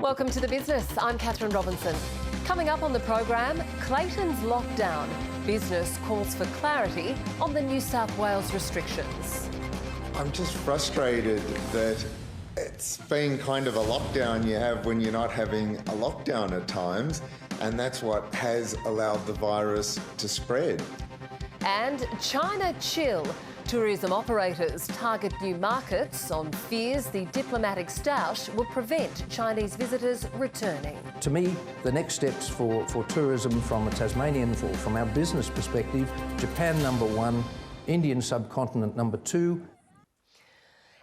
Welcome to The Business. I'm Catherine Robinson. Coming up on the program, Clayton's lockdown. Business calls for clarity on the New South Wales restrictions. I'm just frustrated that it's been kind of a lockdown you have when you're not having a lockdown at times, and that's what has allowed the virus to spread. And China chill. Tourism operators target new markets on fears the diplomatic stoush will prevent Chinese visitors returning. To me, the next steps for tourism from a Tasmanian, from our business perspective, Japan #1, Indian subcontinent #2.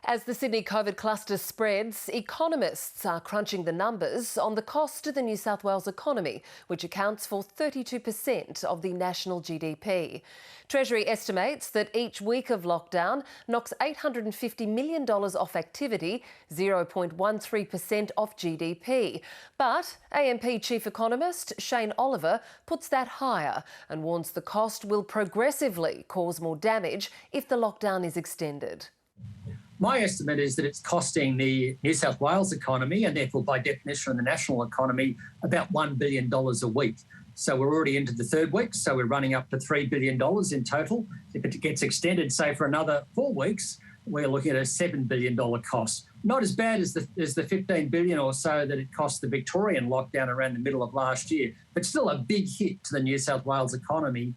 As the Sydney COVID cluster spreads, economists are crunching the numbers on the cost to the New South Wales economy, which accounts for 32% of the national GDP. Treasury estimates that each week of lockdown knocks $850 million off activity, 0.13% off GDP. But AMP Chief Economist Shane Oliver puts that higher and warns the cost will progressively cause more damage if the lockdown is extended. My estimate is that it's costing the New South Wales economy, and therefore by definition the national economy, about $1 billion a week. So we're already into the third week, so we're running up to $3 billion in total. If it gets extended, say, for another 4 weeks, we're looking at a $7 billion cost. Not as bad as the $15 billion or so that it cost the Victorian lockdown around the middle of last year, but still a big hit to the New South Wales economy.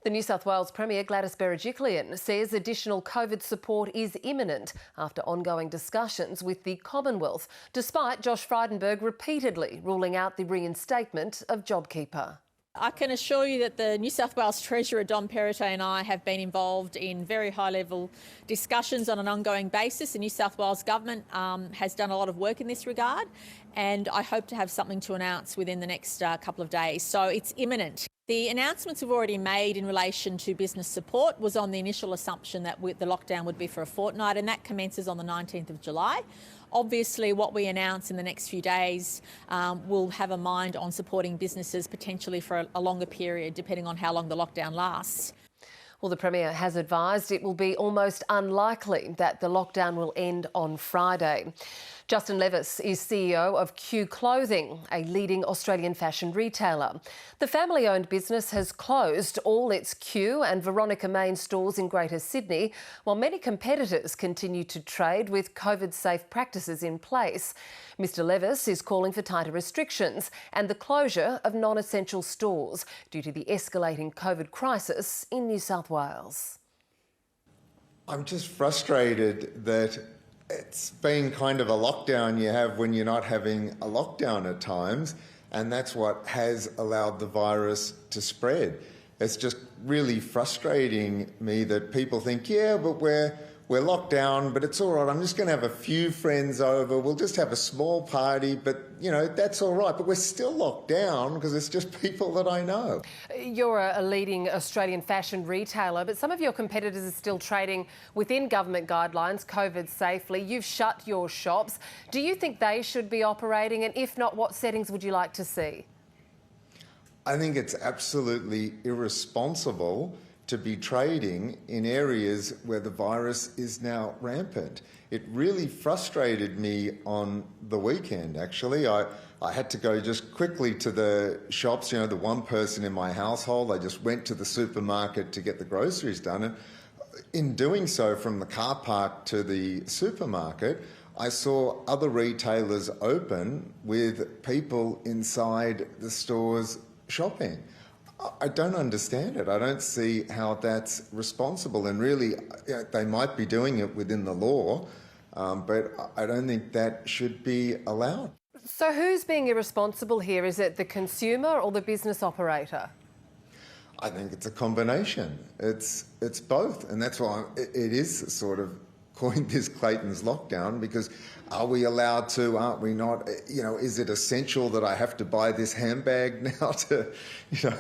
The New South Wales Premier Gladys Berejiklian says additional COVID support is imminent after ongoing discussions with the Commonwealth, despite Josh Frydenberg repeatedly ruling out the reinstatement of JobKeeper. I can assure you that the New South Wales Treasurer Dom Perrottet and I have been involved in very high-level discussions on an ongoing basis. The New South Wales Government has done a lot of work in this regard, and I hope to have something to announce within the next couple of days. So it's imminent. The announcements we've already made in relation to business support was on the initial assumption that the lockdown would be for a fortnight, and that commences on the 19th of July. Obviously, what we announce in the next few days will have a mind on supporting businesses potentially for a longer period, depending on how long the lockdown lasts. Well, the Premier has advised it will be almost unlikely that the lockdown will end on Friday. Justin Levis is CEO of Q Clothing, a leading Australian fashion retailer. The family-owned business has closed all its Q and Veronica Main stores in Greater Sydney, while many competitors continue to trade with COVID-safe practices in place. Mr Levis is calling for tighter restrictions and the closure of non-essential stores due to the escalating COVID crisis in New South Wales. I'm just frustrated that it's been kind of a lockdown you have when you're not having a lockdown at times, and that's what has allowed the virus to spread. It's just really frustrating me that people think, yeah, but we're locked down, but it's all right. I'm just going to have a few friends over. We'll just have a small party, but, you know, that's all right. But we're still locked down because it's just people that I know. You're a leading Australian fashion retailer, but some of your competitors are still trading within government guidelines, COVID safely. You've shut your shops. Do you think they should be operating? And if not, what settings would you like to see? I think it's absolutely irresponsible to be trading in areas where the virus is now rampant. It really frustrated me on the weekend, actually. I had to go just quickly to the shops, you know, the one person in my household. I just went to the supermarket to get the groceries done. And in doing so, from the car park to the supermarket, I saw other retailers open with people inside the stores shopping. I don't understand it. I don't see how that's responsible, and really they might be doing it within the law, but I don't think that should be allowed. So who's being irresponsible here? Is it the consumer or the business operator? I think it's a combination. It's both, and that's why it is sort of coined this Clayton's lockdown, because are we allowed to, aren't we not? You know, is it essential that I have to buy this handbag now to, you know,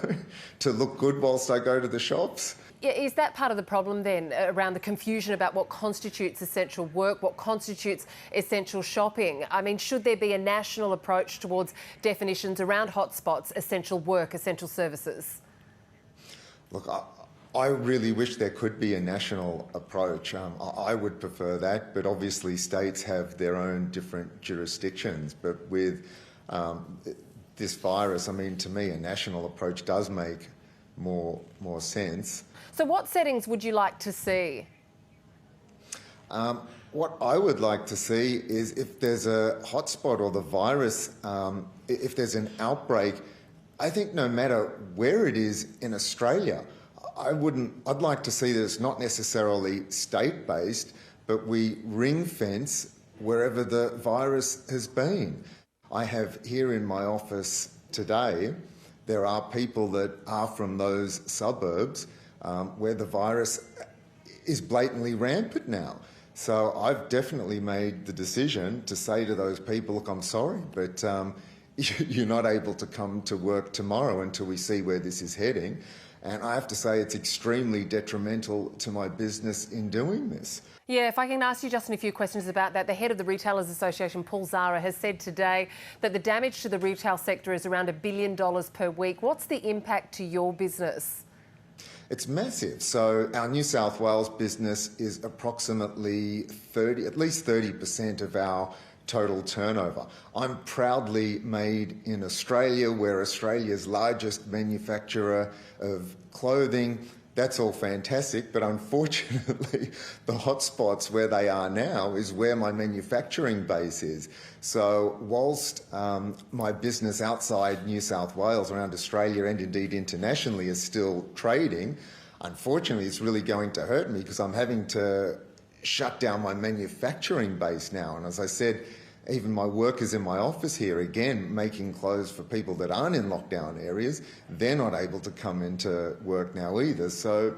to look good whilst I go to the shops? Yeah, is that part of the problem then, around the confusion about what constitutes essential work, what constitutes essential shopping? I mean, should there be a national approach towards definitions around hotspots, essential work, essential services? Look, I really wish there could be a national approach. I would prefer that, but obviously states have their own different jurisdictions. But with this virus, I mean, to me, a national approach does make more sense. So what settings would you like to see? What I would like to see is if there's a hotspot or the virus, if there's an outbreak, I think no matter where it is in Australia, I'd like to see that it's not necessarily state-based, but we ring-fence wherever the virus has been. I have here in my office today, there are people that are from those suburbs where the virus is blatantly rampant now. So I've definitely made the decision to say to those people, look, I'm sorry, but you're not able to come to work tomorrow until we see where this is heading. And I have to say it's extremely detrimental to my business in doing this. Yeah, if I can ask you, Justin, a few questions about that. The head of the Retailers Association, Paul Zara, has said today that the damage to the retail sector is around $1 billion per week. What's the impact to your business? It's massive. So our New South Wales business is approximately at least 30% of our total turnover. I'm proudly made in Australia. We're Australia's largest manufacturer of clothing. That's all fantastic, but unfortunately the hotspots where they are now is where my manufacturing base is. So whilst my business outside New South Wales, around Australia and indeed internationally is still trading, unfortunately it's really going to hurt me because I'm having to shut down my manufacturing base now. And as I said, even my workers in my office here, again, making clothes for people that aren't in lockdown areas, they're not able to come into work now either. So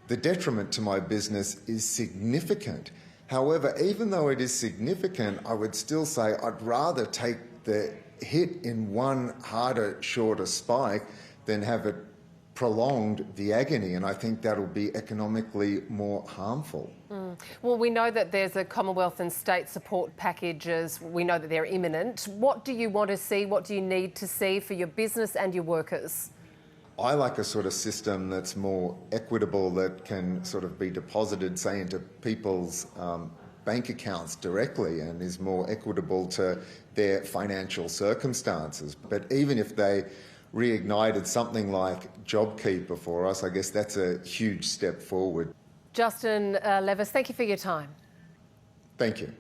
the detriment to my business is significant. However, even though it is significant, I would still say I'd rather take the hit in one harder, shorter spike than have it prolonged the agony, and I think that'll be economically more harmful. Well, we know that there's a Commonwealth and state support packages. We know that they're imminent. What do you want to see? What do you need to see for your business and your workers? I like a sort of system that's more equitable, that can sort of be deposited, say, into people's bank accounts directly and is more equitable to their financial circumstances. But even if they reignited something like JobKeeper for us, I guess that's a huge step forward. Justin Levis, thank you for your time. Thank you.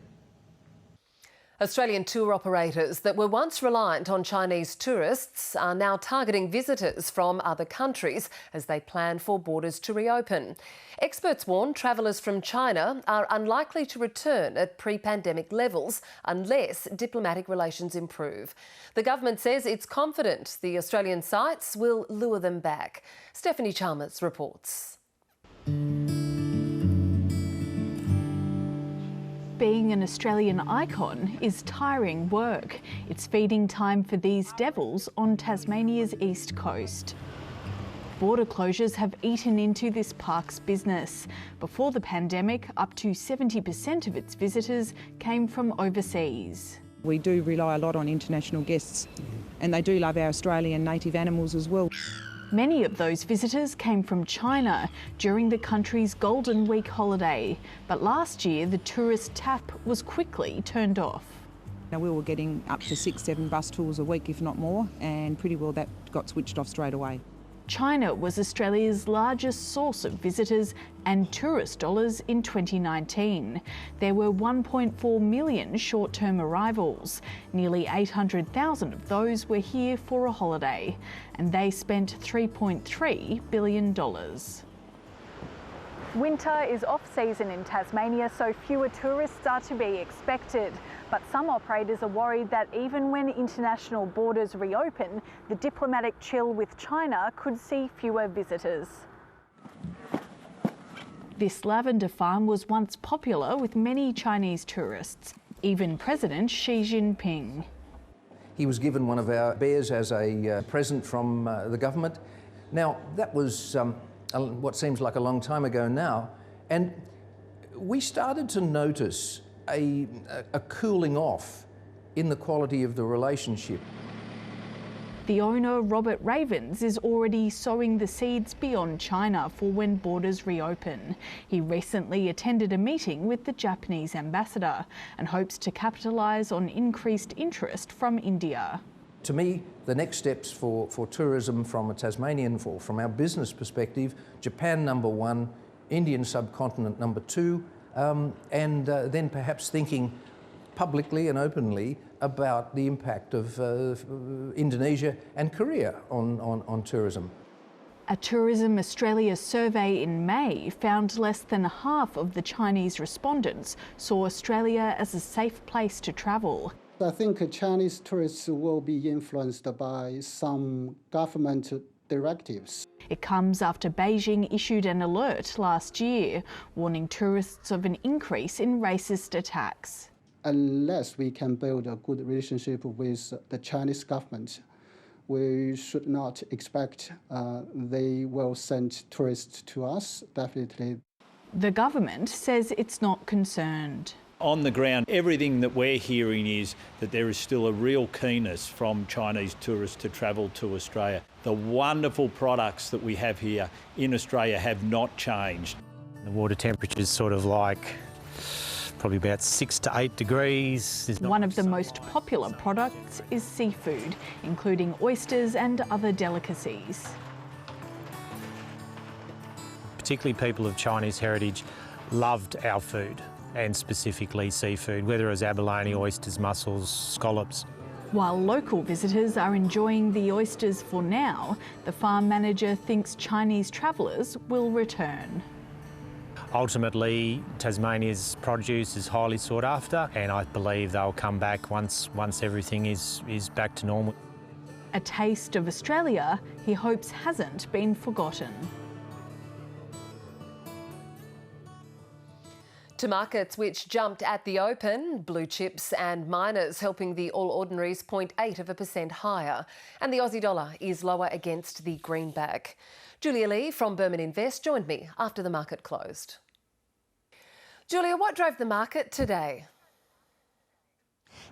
Australian tour operators that were once reliant on Chinese tourists are now targeting visitors from other countries as they plan for borders to reopen. Experts warn travellers from China are unlikely to return at pre-pandemic levels unless diplomatic relations improve. The government says it's confident the Australian sites will lure them back. Stephanie Chalmers reports. Being an Australian icon is tiring work. It's feeding time for these devils on Tasmania's east coast. Border closures have eaten into this park's business. Before the pandemic, up to 70% of its visitors came from overseas. We do rely a lot on international guests, and they do love our Australian native animals as well. Many of those visitors came from China during the country's Golden Week holiday, but last year the tourist tap was quickly turned off. Now, we were getting up to 6-7 bus tours a week, if not more, and pretty well that got switched off straight away. China was Australia's largest source of visitors and tourist dollars in 2019. There were 1.4 million short-term arrivals. Nearly 800,000 of those were here for a holiday, and they spent $3.3 billion. Winter is off-season in Tasmania, so fewer tourists are to be expected. But some operators are worried that even when international borders reopen, the diplomatic chill with China could see fewer visitors. This lavender farm was once popular with many Chinese tourists, even President Xi Jinping. He was given one of our bears as a present from the government. Now, that was what seems like a long time ago now, and we started to notice a cooling off in the quality of the relationship. The owner, Robert Ravens, is already sowing the seeds beyond China for when borders reopen. He recently attended a meeting with the Japanese ambassador and hopes to capitalise on increased interest from India. To me, the next steps for tourism from a Tasmanian, from our business perspective, Japan number one, Indian subcontinent number two, and then perhaps thinking publicly and openly about the impact of Indonesia and Korea on tourism. A Tourism Australia survey in May found less than half of the Chinese respondents saw Australia as a safe place to travel. I think Chinese tourists will be influenced by some government directives. It comes after Beijing issued an alert last year, warning tourists of an increase in racist attacks. Unless we can build a good relationship with the Chinese government, we should not expect they will send tourists to us, definitely. The government says it's not concerned. On the ground, everything that we're hearing is that there is still a real keenness from Chinese tourists to travel to Australia. The wonderful products that we have here in Australia have not changed. The water temperature is sort of like probably about 6 to 8 degrees. One of the most popular products is seafood, including oysters and other delicacies. Particularly people of Chinese heritage loved our food, and specifically seafood, whether it was abalone, oysters, mussels, scallops. While local visitors are enjoying the oysters for now, the farm manager thinks Chinese travellers will return. Ultimately, Tasmania's produce is highly sought after, and I believe they'll come back once everything is back to normal. A taste of Australia he hopes hasn't been forgotten. To markets which jumped at the open, blue chips and miners helping the All Ordinaries 0.8% higher. And the Aussie dollar is lower against the greenback. Julia Lee from Burman Invest joined me after the market closed. Julia, what drove the market today?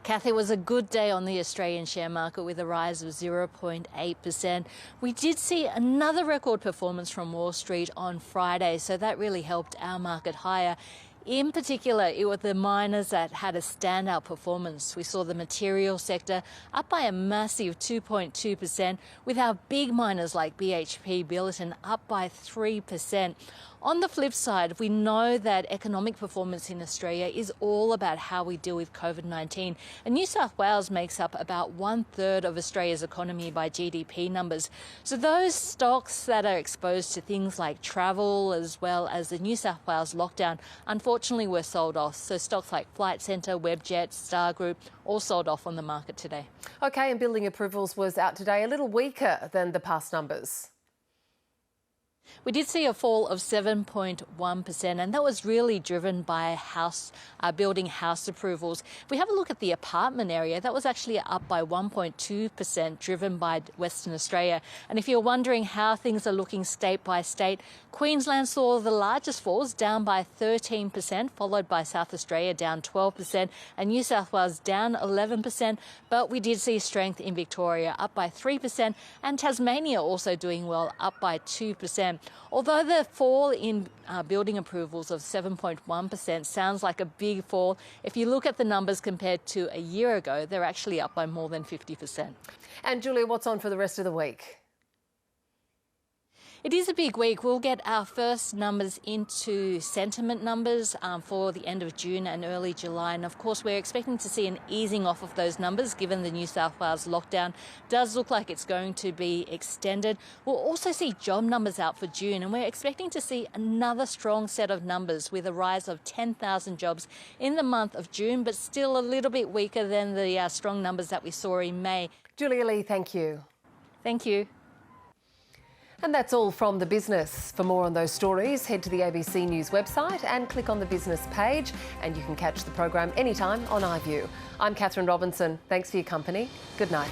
Kathy, it was a good day on the Australian share market with a rise of 0.8%. We did see another record performance from Wall Street on Friday, so that really helped our market higher. In particular, it was the miners that had a standout performance. We saw the material sector up by a massive 2.2%, with our big miners like BHP Billiton up by 3%. On the flip side, we know that economic performance in Australia is all about how we deal with COVID-19. And New South Wales makes up about 1/3 of Australia's economy by GDP numbers. So those stocks that are exposed to things like travel as well as the New South Wales lockdown, unfortunately were sold off. So stocks like Flight Centre, Webjet, Star Group, all sold off on the market today. OK, and building approvals was out today, a little weaker than the past numbers. We did see a fall of 7.1%, and that was really driven by building house approvals. If we have a look at the apartment area, that was actually up by 1.2%, driven by Western Australia. And if you're wondering how things are looking state by state, Queensland saw the largest falls, down by 13%, followed by South Australia down 12%, and New South Wales down 11%. But we did see strength in Victoria, up by 3%, and Tasmania also doing well, up by 2%. Although the fall in building approvals of 7.1% sounds like a big fall, if you look at the numbers compared to a year ago, they're actually up by more than 50%. And Julia, what's on for the rest of the week? It is a big week. We'll get our first numbers into sentiment numbers for the end of June and early July. And of course, we're expecting to see an easing off of those numbers given the New South Wales lockdown does look like it's going to be extended. We'll also see job numbers out for June, and we're expecting to see another strong set of numbers with a rise of 10,000 jobs in the month of June, but still a little bit weaker than the strong numbers that we saw in May. Julia Lee, thank you. Thank you. And that's all from The Business. For more on those stories, head to the ABC News website and click on the business page, and you can catch the program anytime on iView. I'm Catherine Robinson. Thanks for your company. Good night.